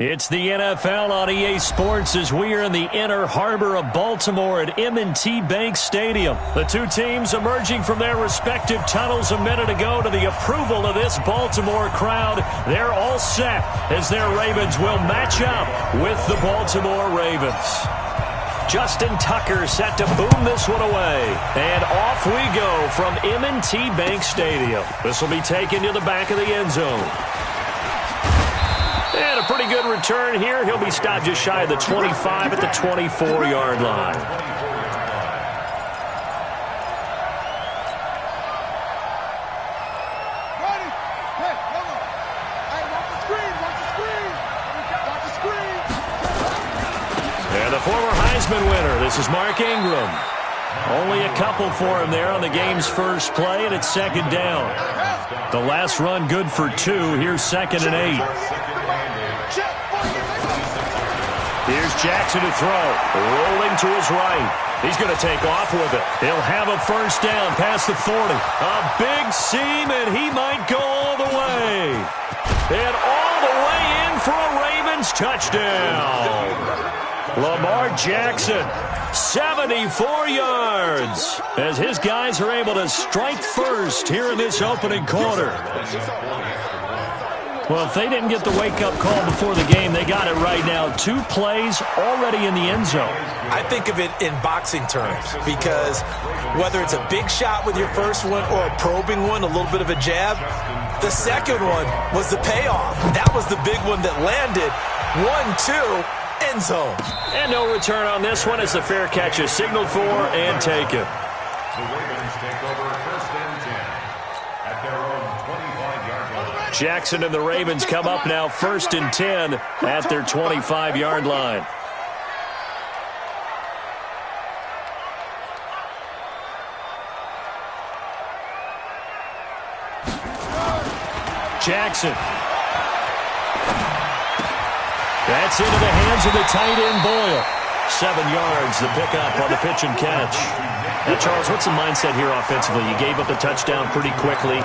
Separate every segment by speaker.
Speaker 1: It's the NFL on EA Sports as we are in the inner harbor of Baltimore at M&T Bank Stadium. The two teams emerging from their respective tunnels a minute ago to the approval of this Baltimore crowd. They're all set as their Ravens will match up with the Baltimore Ravens. Justin Tucker set to boom this one away. And off we go from M&T Bank Stadium. This will be taken to the back of the end zone. And a pretty good return here. He'll be stopped just shy of the 25 at the 24-yard line. And the former Heisman winner, this is Mark Ingram. Only a couple for him there on the game's first play, and it's second down. The last run good for 2. Here's 2nd and 8. Here's Jackson to throw. Rolling to his right. He's going to take off with it. He'll have a first down past the 40. A big seam, and he might go all the way. And all the way in for a Ravens touchdown. Lamar Jackson, 74 yards, as his guys are able to strike first here in this opening quarter. Well, if they didn't get the wake-up call before the game, they got it right now. 2 plays already in the end zone.
Speaker 2: I think of it in boxing terms because whether it's a big shot with your first one or a probing one, a little bit of a jab, the second one was the payoff. That was the big one that landed. 1-2, end zone.
Speaker 1: And no return on this one as the fair catch is signaled for and taken.
Speaker 3: The Ravens take over 1st and 10 at their own 25-yard line.
Speaker 1: Jackson and the Ravens come up now 1st and 10 at their 25-yard line. Jackson. That's into the hands of the tight end Boyle. 7 yards, the pickup on the pitch and catch. Now, Charles, what's the mindset here offensively? You gave up a touchdown pretty quickly.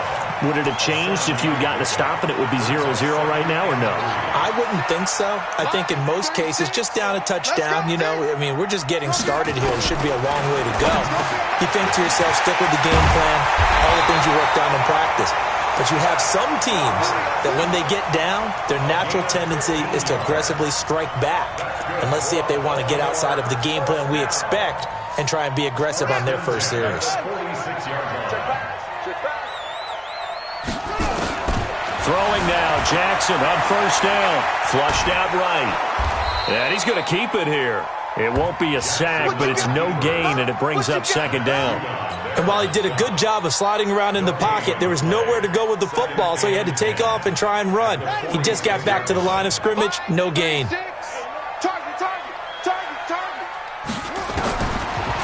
Speaker 1: Would it have changed if you had gotten a stop and it would be 0-0 right now, or no?
Speaker 2: I wouldn't think so. I think in most cases, just down a touchdown, you know, I mean, we're just getting started here. It should be a long way to go. You think to yourself, stick with the game plan, all the things you worked on in practice. But you have some teams that when they get down, their natural tendency is to aggressively strike back. And let's see if they want to get outside of the game plan we expect and try and be aggressive on their first series.
Speaker 1: Throwing now, Jackson on first down. Flushed out right. And he's going to keep it here. It won't be a sack, but it's no gain, and it brings up 2nd down.
Speaker 2: And while he did a good job of sliding around in the pocket, there was nowhere to go with the football, so he had to take off and try and run. He just got back to the line of scrimmage, no gain.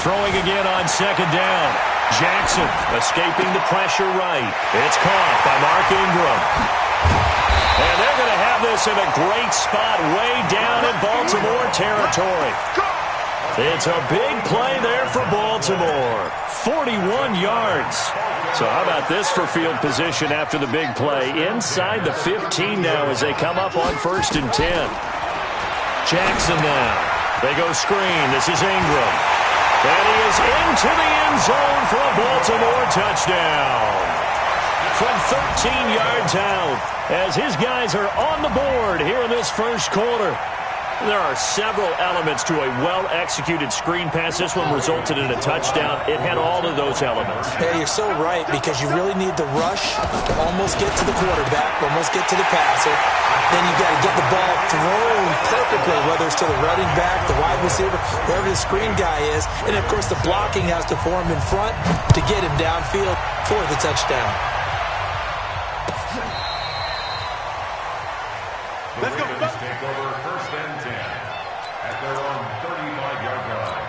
Speaker 1: Throwing again on 2nd down. Jackson escaping the pressure right. It's caught by Mark Ingram. And they're going to have this in a great spot way down in Baltimore territory. It's a big play there for Baltimore. 41 yards. So how about this for field position after the big play? Inside the 15 now as they come up on 1st and 10. Jackson now. They go screen. This is Ingram. And he is into the end zone for a Baltimore touchdown. From 13 yards out as his guys are on the board here in this first quarter. There are several elements to a well-executed screen pass. This one resulted in a touchdown. It had all of those elements.
Speaker 2: Yeah, you're so right because you really need the rush to almost get to the quarterback, almost get to the passer. Then you got to get the ball thrown perfectly, whether it's to the running back, the wide receiver, whoever the screen guy is. And, of course, the blocking has to form in front to get him downfield for the touchdown.
Speaker 3: Let's go. Take over 1st and 10 at their own 35-yard line.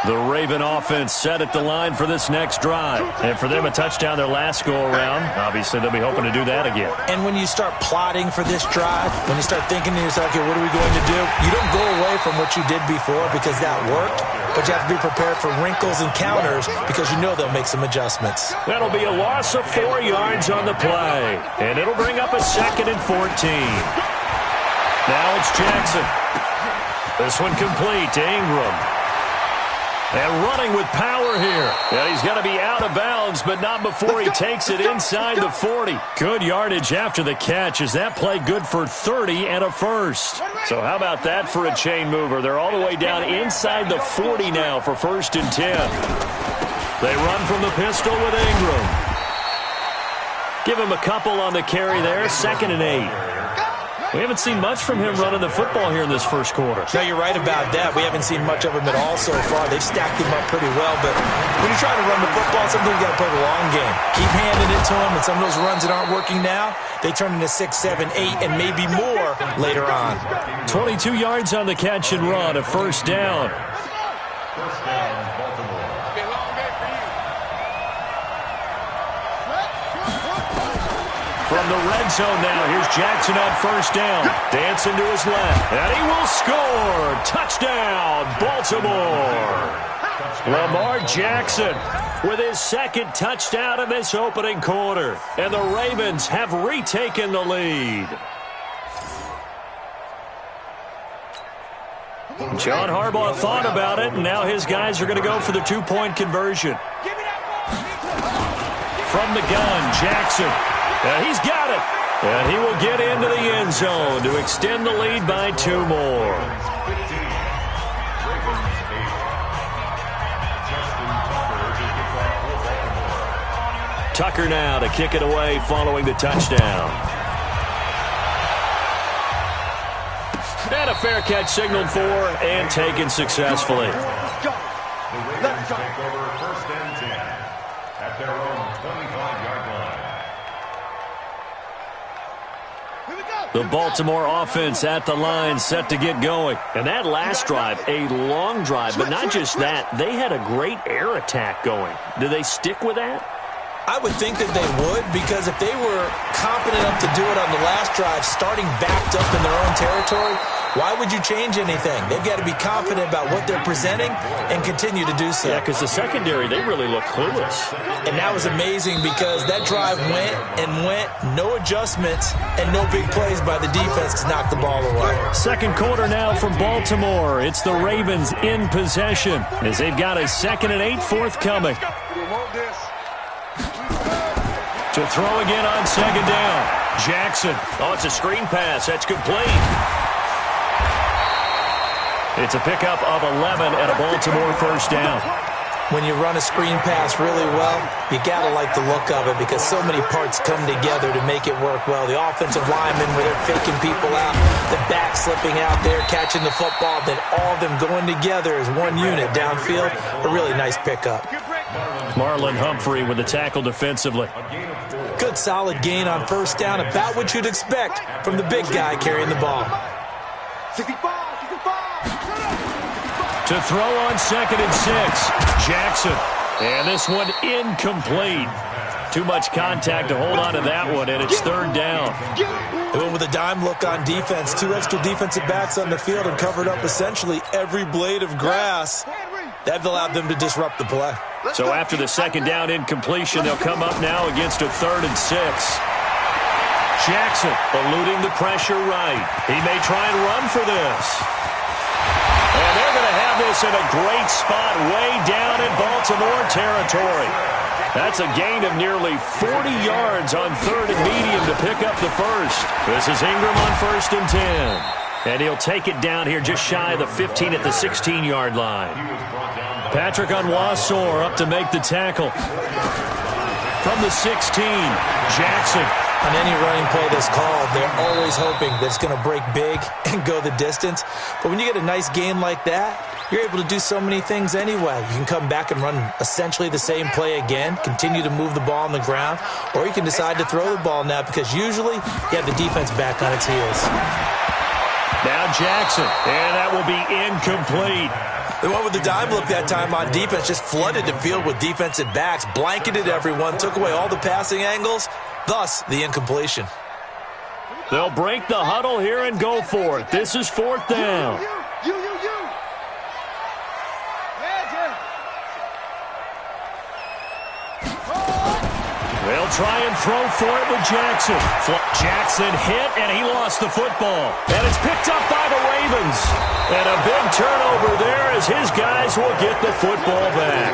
Speaker 1: The Raven offense set at the line for this next drive. And for them, a touchdown their last go-around. Obviously, they'll be hoping to do that again.
Speaker 2: And when you start plotting for this drive, when you start thinking to yourself, okay, what are we going to do? You don't go away from what you did before because that worked. But you have to be prepared for wrinkles and counters because you know they'll make some adjustments.
Speaker 1: That'll be a loss of 4 yards on the play. And it'll bring up a 2nd and 14. Now it's Jackson. This one complete to Ingram. And running with power here. And he's going to be out of bounds, but not before he takes it inside the 40. Good yardage after the catch. Is that play good for 30 and a first? So how about that for a chain mover? They're all the way down inside the 40 now for 1st and 10. They run from the pistol with Ingram. Give him a couple on the carry there. 2nd and 8. We haven't seen much from him running the football here in this first quarter.
Speaker 2: No, you're right about that. We haven't seen much of him at all so far. They've stacked him up pretty well, but when you try to run the football, sometimes you got to play the long game. Keep handing it to him, and some of those runs that aren't working now, they turn into 6, 7, 8, and maybe more later on.
Speaker 1: 22 yards on the catch and run, a 1st down.
Speaker 3: First down, Baltimore.
Speaker 1: From the red zone now, here's Jackson on 1st down. Dancing to his left, and he will score. Touchdown, Baltimore. Lamar Jackson with his 2nd touchdown in this opening quarter. And the Ravens have retaken the lead. John Harbaugh thought about it, and now his guys are going to go for the 2-point conversion. From the gun, Jackson. And he's got it. And he will get into the end zone to extend the lead by 2 more. Tucker now to kick it away following the touchdown. And a fair catch signaled for and taken successfully.
Speaker 3: The Ravens take over 1st and 10 at their own 25-yard line.
Speaker 1: The Baltimore offense at the line, set to get going. And that last drive, a long drive, but not just that. They had a great air attack going. Do they stick with that?
Speaker 2: I would think that they would, because if they were competent enough to do it on the last drive, starting backed up in their own territory, why would you change anything? They've got to be confident about what they're presenting and continue to do so.
Speaker 1: Yeah, because the secondary, they really look clueless.
Speaker 2: And that was amazing because that drive went and went, no adjustments, and no big plays by the defense to knock the ball away. 2nd quarter now from Baltimore. It's the Ravens in possession as they've got a 2nd and 8 forthcoming. To throw again on 2nd down. Jackson. Oh, it's a screen pass. That's complete. It's a pickup of 11 and a Baltimore 1st down. When you run a screen pass really well, you got to like the look of it because so many parts come together to make it work well. The offensive linemen where they're faking people out, the back slipping out there, catching the football, then all of them going together as one unit downfield. A really nice pickup. Marlon Humphrey with the tackle defensively. Good solid gain on 1st down, about what you'd expect from the big guy carrying the ball. To throw on 2nd and 6, Jackson. And this one incomplete. Too much contact to hold on to that one, and it's 3rd down. They went with a dime look on defense. 2 extra defensive backs on the field and covered up essentially every blade of grass. That allowed them to disrupt the play. So after the 2nd down incompletion, they'll come up now against a 3rd and 6. Jackson eluding the pressure right. He may try and run for this. And they're going to have this in a great spot way down in Baltimore territory. That's a gain of nearly 40 yards on 3rd and medium to pick up the first. This is Ingram on 1st and 10. And he'll take it down here just shy of the 15 at the 16-yard line. Patrick Onwuasor up to make the tackle. From the 16, Jackson. On any running play that's called, they're always hoping that it's going to break big and go the distance. But when you get a nice gain like that, you're able to do so many things anyway. You can come back and run essentially the same play again, continue to move the ball on the ground, or you can decide to throw the ball now because usually you have the defense back on its heels. Now Jackson, and that will be incomplete. They went with the dime look that time on defense, just flooded the field with defensive backs, blanketed everyone, took away all the passing angles, thus the incompletion. They'll break the huddle here and go for it. This is 4th down. Well,
Speaker 1: They'll try and throw for it with Jackson. Jackson hit, and he lost the football. And it's picked up by the Ravens. And a big turnover there as his guys will get the football back.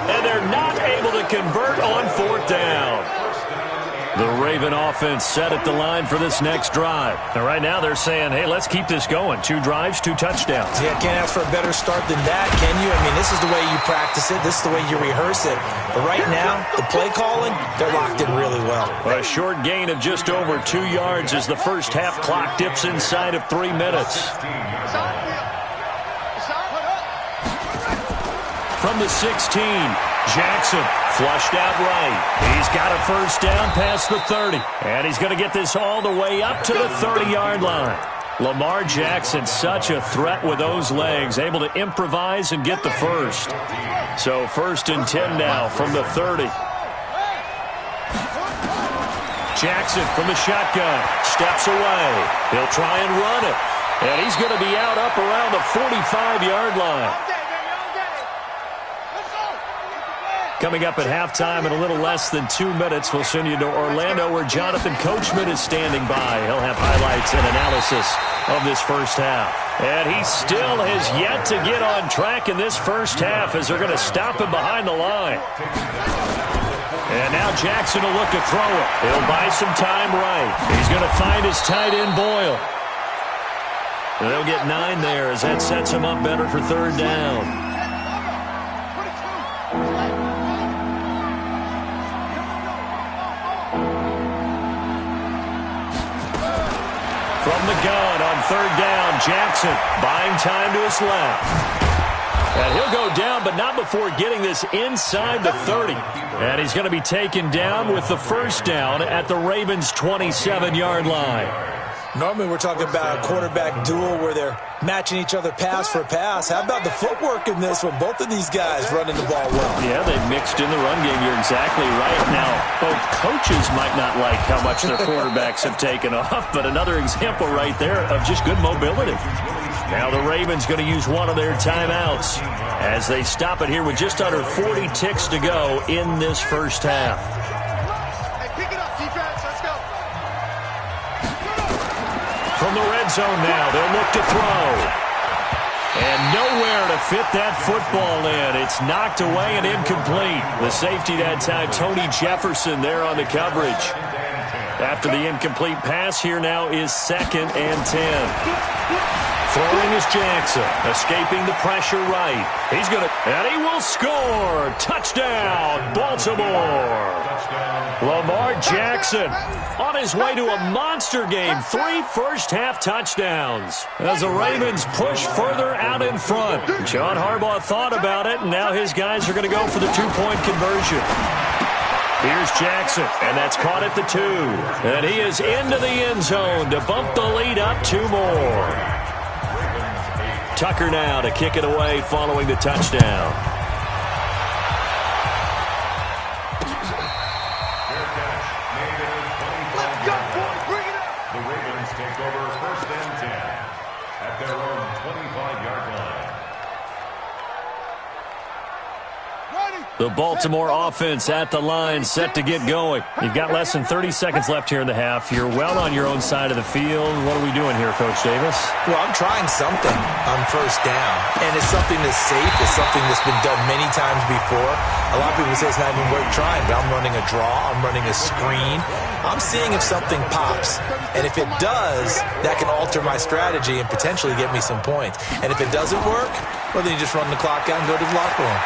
Speaker 1: And they're not able to convert on fourth down. The Raven offense set at the line for this next drive. And right now they're saying, hey, let's keep this going. 2 drives, 2 touchdowns.
Speaker 2: Yeah, can't ask for a better start than that, can you? I mean, this is the way you practice it. This is the way you rehearse it. But right now, the play calling, they're locked in really well.
Speaker 1: A short gain of just over 2 yards as the first half clock dips inside of 3 minutes. From the 16, Jackson flushed out right. He's got a first down past the 30. And he's going to get this all the way up to the 30-yard line. Lamar Jackson, such a threat with those legs, able to improvise and get the first. So 1st and 10 now from the 30. Jackson from the shotgun. Steps away. He'll try and run it. And he's going to be out up around the 45-yard line. Coming up at halftime in a little less than 2 minutes, we'll send you to Orlando where Jonathan Coachman is standing by. He'll have highlights and analysis of this first half. And he still has yet to get on track in this first half as they're going to stop him behind the line. And now Jackson will look to throw it. He'll buy some time right. He's going to find his tight end Boyle. They'll get 9 there as that sets him up better for 3rd down. From the gun on 3rd down, Jackson buying time to his left. And he'll go down, but not before getting this inside the 30. And he's going to be taken down with the first down at the Ravens' 27-yard line.
Speaker 2: Normally we're talking about a quarterback duel where they're matching each other pass for pass. How about the footwork in this one? Both of these guys running the ball well.
Speaker 1: Yeah, they've mixed in the run game. You're exactly right. Now, both coaches might not like how much their quarterbacks have taken off, but another example right there of just good mobility. Now the Ravens going to use one of their timeouts as they stop it here with just under 40 ticks to go in this first half. From the red zone now, they'll look to throw. And nowhere to fit that football in. It's knocked away and incomplete. The safety that time, Tony Jefferson there on the coverage. After the incomplete pass, here now is 2nd and 10. Throwing is Jackson, escaping the pressure right. He's going to, and he will score. Touchdown, Baltimore. Lamar Jackson on his way to a monster game. 3 first-half touchdowns as the Ravens push further out in front. John Harbaugh thought about it, and now his guys are going to go for the 2-point conversion. Here's Jackson, and that's caught at the 2. And he is into the end zone to bump the lead up 2 more. Tucker now to kick it away following the touchdown.
Speaker 3: The Ravens take over 1st and 10 at their own 25-yard line.
Speaker 1: The Baltimore offense at the line, set to get going. You've got less than 30 seconds left here in the half. You're well on your own side of the field. What are we doing here, Coach Davis?
Speaker 2: Well, I'm trying something on 1st down, and it's something that's safe. It's something that's been done many times before. A lot of people say it's not even worth trying, but I'm running a draw. I'm running a screen. I'm seeing if something pops, and if it does, that can alter my strategy and potentially get me some points. And if it doesn't work, well, then you just run the clock out and go to the locker room.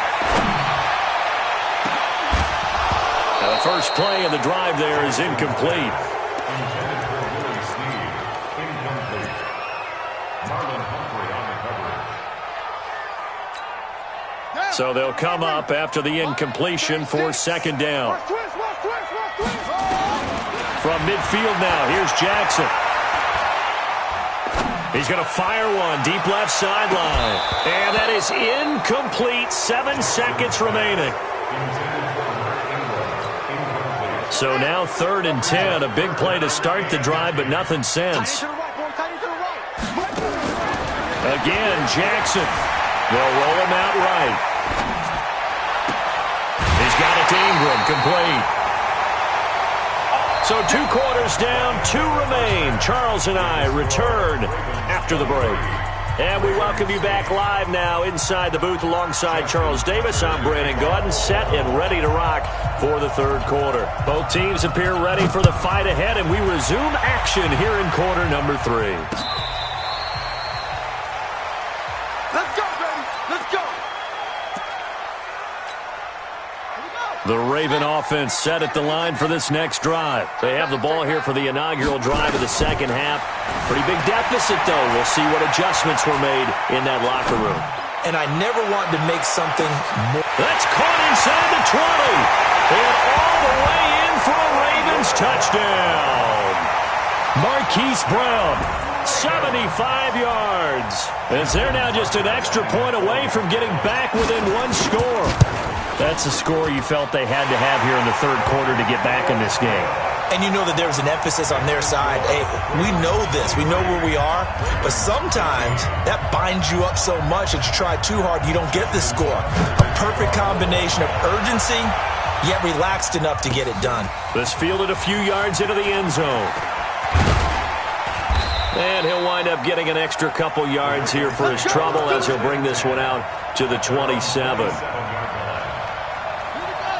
Speaker 1: Now the first play of the drive there is incomplete. So they'll come up after the incompletion for 2nd down. From midfield now, here's Jackson. He's going to fire one deep left sideline. And that is incomplete. 7 seconds remaining. So now 3rd and 10. A big play to start the drive, but nothing since. Again, Jackson. They'll roll him out right. He's got it to Ingram, complete. So 2 quarters down, 2 remain. Charles and I return after the break. And we welcome you back live now inside the booth alongside Charles Davis. I'm Brandon Gaudin, set and ready to rock for the 3rd quarter. Both teams appear ready for the fight ahead, and we resume action here in quarter number 3.
Speaker 4: Let's go, baby. Let's go.
Speaker 1: The Raven offense set at the line for this next drive. They have the ball here for the inaugural drive of the second half. Pretty big deficit, though. We'll see what adjustments were made in that locker room.
Speaker 2: And I never want to make something more.
Speaker 1: That's caught inside the 20. And all the way in for a Ravens touchdown. Marquise Brown, 75 yards. As they're now just an extra point away from getting back within 1 score. That's a score you felt they had to have here in the 3rd quarter to get back in this game.
Speaker 2: And you know that there was an emphasis on their side. Hey, we know this. We know where we are. But sometimes that binds you up so much that you try too hard, you don't get the score. A perfect combination of urgency, yet relaxed enough to get it done.
Speaker 1: This fielded a few yards into the end zone. And he'll wind up getting an extra couple yards here for his trouble as he'll bring this one out to the 27.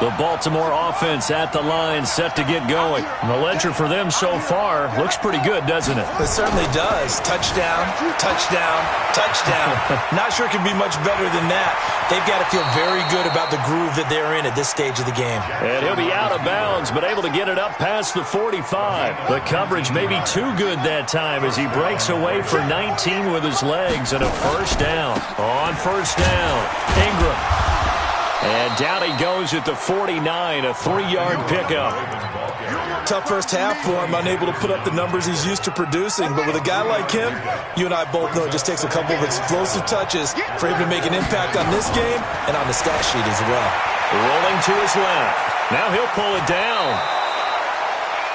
Speaker 1: The Baltimore offense at the line, set to get going. And the ledger for them so far looks pretty good, doesn't it?
Speaker 2: It certainly does. Touchdown, touchdown, touchdown. Not sure it can be much better than that. They've got to feel very good about the groove that they're in at this stage of the game.
Speaker 1: And he'll be out of bounds, but able to get it up past the 45. The coverage may be too good that time as he breaks away for 19 with his legs and a first down. On first down, Ingram. And down he goes at the 49, a 3-yard pickup.
Speaker 2: Tough first half for him, unable to put up the numbers he's used to producing. But with a guy like him, you and I both know it just takes a couple of explosive touches for him to make an impact on this game and on the stat sheet as well.
Speaker 1: Rolling to his left. Now he'll pull it down.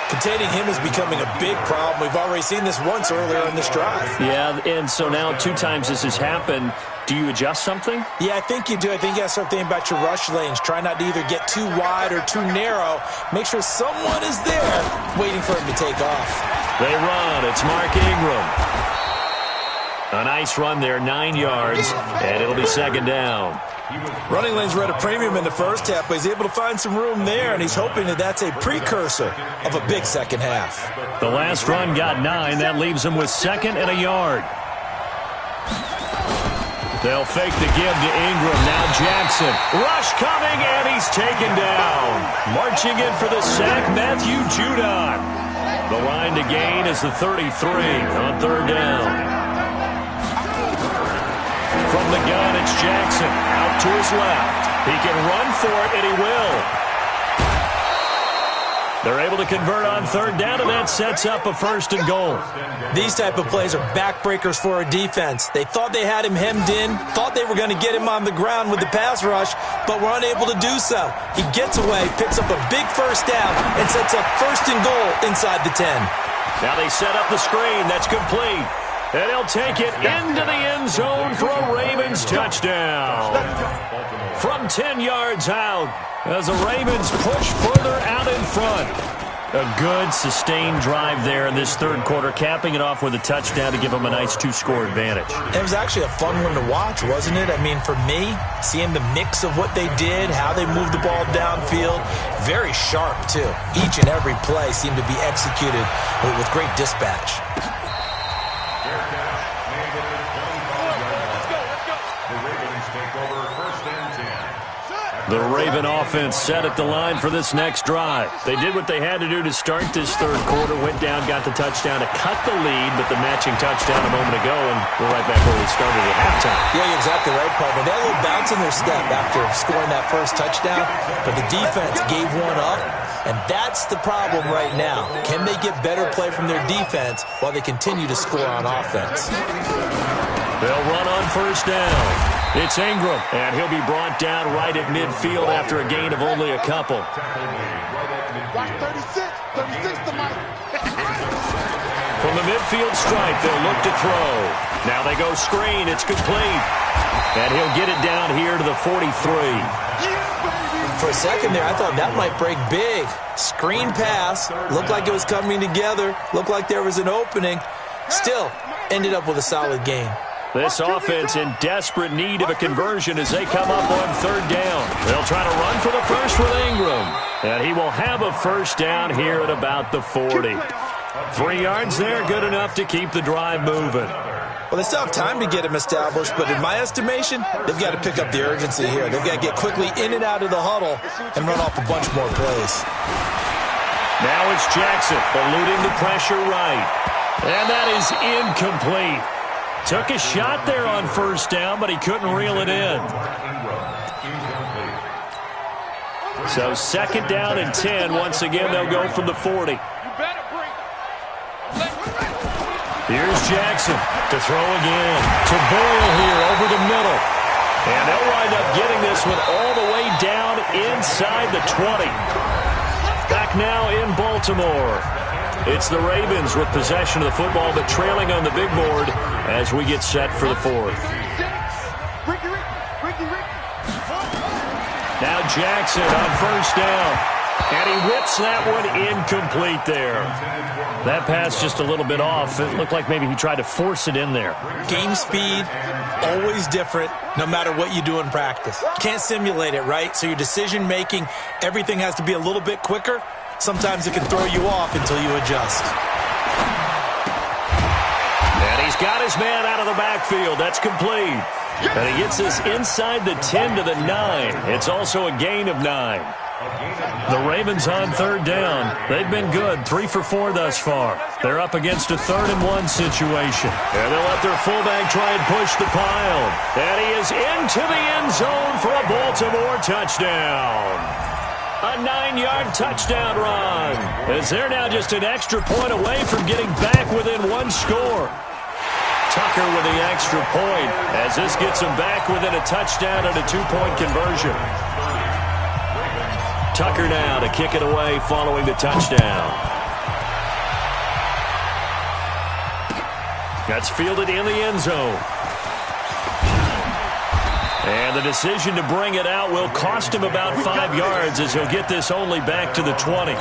Speaker 2: Containing him is becoming a big problem. We've already seen this once earlier in this drive.
Speaker 1: Yeah, and so now 2 times this has happened. Do you adjust something?
Speaker 2: Yeah, I think you do. I think you got to start thinking about your rush lanes. Try not to either get too wide or too narrow. Make sure someone is there waiting for him to take off.
Speaker 1: They run. It's Mark Ingram. A nice run there, 9 yards, and it'll be second down.
Speaker 2: Running lanes were at a premium in the first half, but he's able to find some room there, and he's hoping that that's a precursor of a big second half.
Speaker 1: The last run got 9. That leaves him with 2nd and a yard. They'll fake the give to Ingram. Now Jackson. Rush coming, and he's taken down. Marching in for the sack, Matthew Judon. The line to gain is the 33 on 3rd down. From the gun, it's Jackson. Out to his left. He can run for it, and he will. They're able to convert on 3rd down, and that sets up a 1st and goal.
Speaker 2: These type of plays are backbreakers for a defense. They thought they had him hemmed in, thought they were going to get him on the ground with the pass rush, but were unable to do so. He gets away, picks up a big 1st down, and sets up 1st and goal inside the 10.
Speaker 1: Now they set up the screen. That's complete. And he'll take it into the end zone for a Ravens touchdown. From 10 yards out as the Ravens push further out in front. A good, sustained drive there in this 3rd quarter, capping it off with a touchdown to give them a nice 2-score advantage.
Speaker 2: It was actually a fun one to watch, wasn't it? I mean, for me, seeing the mix of what they did, how they moved the ball downfield, very sharp, too. Each and every play seemed to be executed with great dispatch.
Speaker 1: The Raven offense set at the line for this next drive. They did what they had to do to start this 3rd quarter, went down, got the touchdown to cut the lead, but the matching touchdown a moment ago, and we're right back where we started at halftime.
Speaker 2: Yeah, you're exactly right, partner. They had a little bounce in their step after scoring that first touchdown, but the defense gave one up, and that's the problem right now. Can they get better play from their defense while they continue to score on offense?
Speaker 1: They'll run on 1st down. It's Ingram, and he'll be brought down right at midfield after a gain of only a couple.
Speaker 4: Watch 36 to Mike.
Speaker 1: From the midfield stripe, they'll look to throw. Now they go screen. It's complete. And he'll get it down here to the 43.
Speaker 2: For a second there, I thought that might break big. Screen pass. Looked like it was coming together. Looked like there was an opening. Still, ended up with a solid game.
Speaker 1: This offense in desperate need of a conversion as they come up on third down. They'll try to run for the first with Ingram. And he will have a first down here at about the 40. 3 yards there, good enough to keep the drive moving.
Speaker 2: Well, they still have time to get him established, but in my estimation, they've got to pick up the urgency here. They've got to get quickly in and out of the huddle and run off a bunch more plays.
Speaker 1: Now it's Jackson eluding the pressure right. And that is incomplete. Took a shot there on first down, but he couldn't reel it in. So second down and 10. Once again, they'll go from the 40. Here's Jackson to throw again. To Boyle here over the middle. And they'll wind up getting this one all the way down inside the 20. Back now in Baltimore. It's the Ravens with possession of the football, but trailing on the big board as we get set for the fourth. Now Jackson on first down. And he whips that one incomplete there. That pass just a little bit off. It looked like maybe he tried to force it in there.
Speaker 2: Game speed, always different, no matter what you do in practice. Can't simulate it, right? So your decision-making, everything has to be a little bit quicker. Sometimes it can throw you off until you adjust.
Speaker 1: And he's got his man out of the backfield. That's complete. And he gets this inside the 10 to the 9. It's also a gain of 9. The Ravens on third down. They've been good, 3 for 4 thus far. They're up against a 3rd and 1 situation. And they'll let their fullback try and push the pile. And he is into the end zone for a Baltimore touchdown. A 9-yard touchdown run. As they're now just an extra point away from getting back within 1 score. Tucker with the extra point as this gets him back within a touchdown and a 2-point conversion. Tucker now to kick it away following the touchdown. That's fielded in the end zone. And the decision to bring it out will cost him about 5 yards as he'll get this only back to the 20.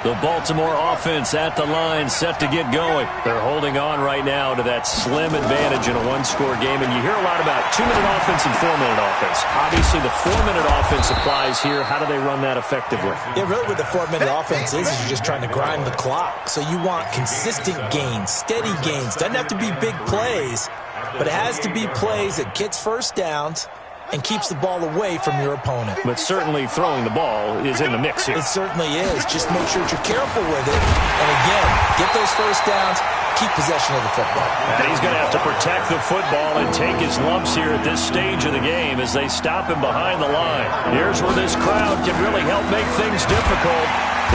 Speaker 1: The Baltimore offense at the line set to get going. They're holding on right now to that slim advantage in a 1-score game. And you hear a lot about 2-minute offense and 4-minute offense. Obviously, the 4-minute offense applies here. How do they run that effectively?
Speaker 2: Yeah, really what the 4-minute offense is you're just trying to grind the clock. So you want consistent gains, steady gains. Doesn't have to be big plays, but it has to be plays that gets first downs and keeps the ball away from your opponent.
Speaker 1: But certainly throwing the ball is in the mix here.
Speaker 2: It certainly is. Just make sure that you're careful with it. And again, get those first downs, keep possession of the football.
Speaker 1: And he's going to have to protect the football and take his lumps here at this stage of the game as they stop him behind the line. Here's where this crowd can really help make things difficult.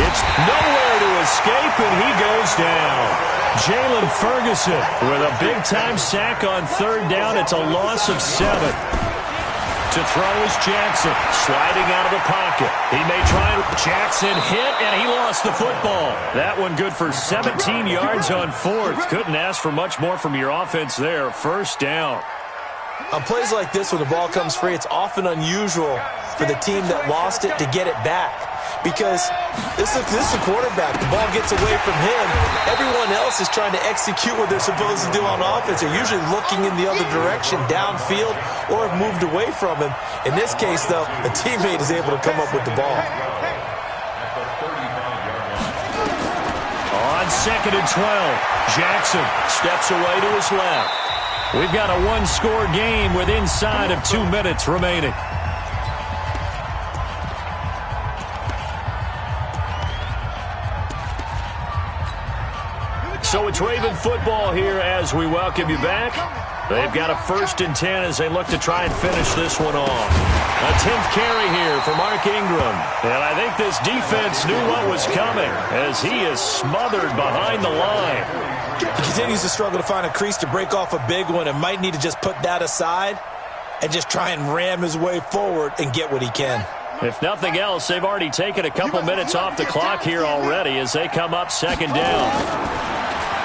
Speaker 1: It's nowhere to escape, and he goes down. Jalen Ferguson with a big-time sack on third down. It's a loss of 7. To throw is Jackson, sliding out of the pocket. He may try and Jackson hit, and he lost the football. That one good for 17 yards on fourth. Couldn't ask for much more from your offense there. First down.
Speaker 2: On plays like this, when the ball comes free, it's often unusual for the team that lost it to get it back. Because this is a quarterback. The ball gets away from him. Everyone else is trying to execute what they're supposed to do on offense. They're usually looking in the other direction, downfield, or have moved away from him. In this case, though, a teammate is able to come up with the ball.
Speaker 1: On 2nd and 12, Jackson steps away to his left. We've got a 1-score game with inside of 2 minutes remaining. So it's Raven football here as we welcome you back. They've got a 1st and 10 as they look to try and finish this one off. A 10th carry here for Mark Ingram. And I think this defense knew what was coming as he is smothered behind the line.
Speaker 2: He continues to struggle to find a crease to break off a big one and might need to just put that aside and just try and ram his way forward and get what he can.
Speaker 1: If nothing else, they've already taken a couple minutes off the clock here already as they come up 2nd down.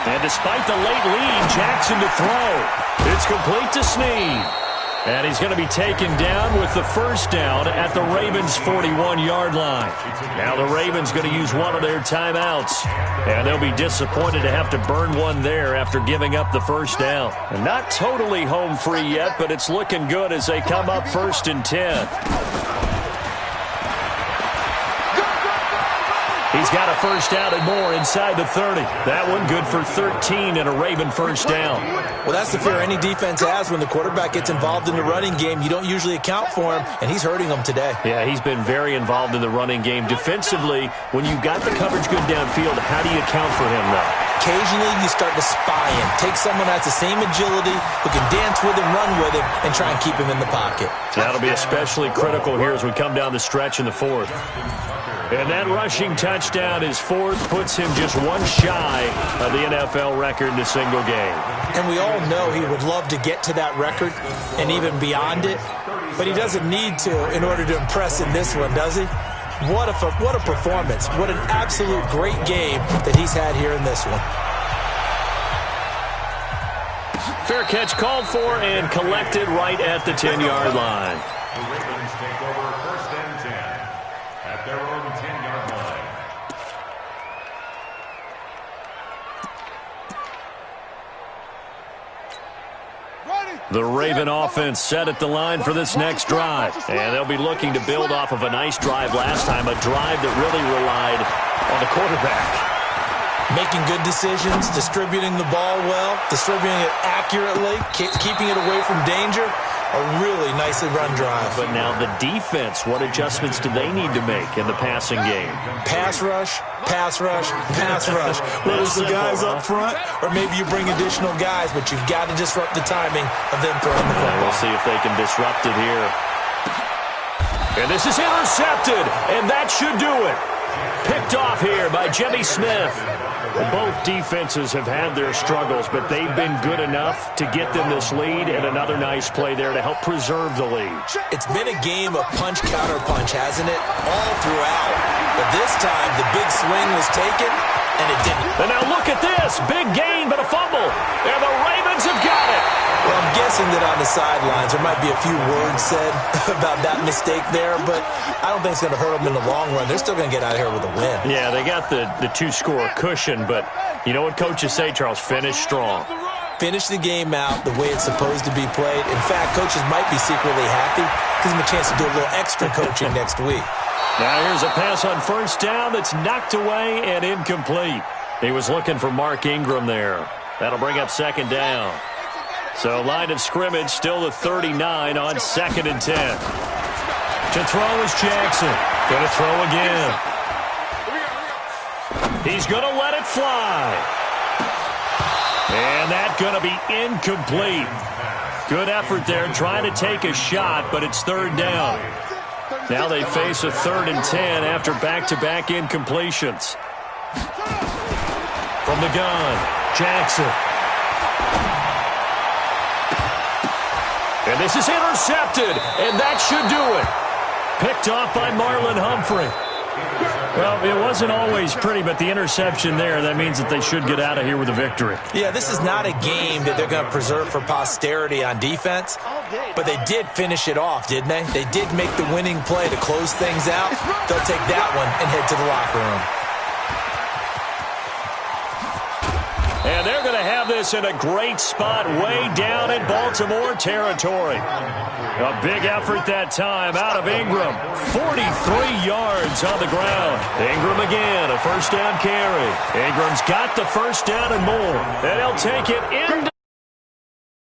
Speaker 1: And despite the late lead, Jackson to throw. It's complete to Snead. And he's going to be taken down with the first down at the Ravens' 41-yard line. Now the Ravens going to use one of their timeouts. And they'll be disappointed to have to burn one there after giving up the first down. And not totally home free yet, but it's looking good as they come up 1st and 10. He's got a first down and more inside the 30. That one good for 13 and a Raven first down.
Speaker 2: Well, that's the fear any defense has when the quarterback gets involved in the running game. You don't usually account for him, and he's hurting them today.
Speaker 1: Yeah, he's been very involved in the running game. Defensively, when you've got the coverage good downfield, how do you account for him, though?
Speaker 2: Occasionally, you start to spy him. Take someone that has the same agility, who can dance with him, run with him, and try and keep him in the pocket.
Speaker 1: That'll be especially critical here as we come down the stretch in the 4th. And that rushing touchdown is 4th, puts him just one shy of the NFL record in a single game.
Speaker 2: And we all know he would love to get to that record and even beyond it, but he doesn't need to in order to impress in this one, does he? What a performance. What an absolute great game that he's had here in this one.
Speaker 1: Fair catch called for and collected right at the 10-yard line.
Speaker 3: The Ravens take over 1st and 10 at their own 10-yard line.
Speaker 1: The Raven offense set at the line for this next drive. And they'll be looking to build off of a nice drive last time, a drive that really relied on the quarterback.
Speaker 2: Making good decisions, distributing the ball well, distributing it accurately, keeping it away from danger. A really nicely run drive.
Speaker 1: But now the defense, what adjustments do they need to make in the passing game?
Speaker 2: Pass rush, pass rush, pass rush. Whether it's the guys up front, or maybe you bring additional guys, but you've got to disrupt the timing of them throwing the football.
Speaker 1: We'll see if they can disrupt it here. And this is intercepted, and that should do it. Picked off here by Jimmy Smith. Both defenses have had their struggles, but they've been good enough to get them this lead, and another nice play there to help preserve the lead.
Speaker 2: It's been a game of punch-counter-punch, hasn't it? All throughout. But this time, the big swing was taken, and it didn't.
Speaker 1: And now look at this. Big gain, but a fumble. And the Ravens have got it.
Speaker 2: Well, I'm guessing that on the sidelines there might be a few words said about that mistake there, but I don't think it's going to hurt them in the long run. They're still going to get out of here with a win.
Speaker 1: Yeah, they got the two-score cushion, but you know what coaches say, Charles? Finish strong.
Speaker 2: Finish the game out the way it's supposed to be played. In fact, coaches might be secretly happy. Gives them a chance to do a little extra coaching next week.
Speaker 1: Now here's a pass on first down that's knocked away and incomplete. He was looking for Mark Ingram there. That'll bring up 2nd down. So line of scrimmage still the 39 on 2nd and 10. To throw is Jackson. Going to throw again. He's going to let it fly. And that's going to be incomplete. Good effort there trying to take a shot, but it's 3rd down. Now they face a 3rd and 10 after back-to-back incompletions. From the gun, Jackson. And this is intercepted, and that should do it. Picked off by Marlon Humphrey. Well, it wasn't always pretty, but the interception there, that means that they should get out of here with a victory.
Speaker 2: Yeah, this is not a game that they're going to preserve for posterity on defense, but they did finish it off, didn't they? They did make the winning play to close things out. They'll take that one and head to the locker room.
Speaker 1: And they're going to have this in a great spot way down in Baltimore territory. A big effort that time out of Ingram. 43 yards on the ground. Ingram again, a first down carry. Ingram's got the first down and more. And he'll take it into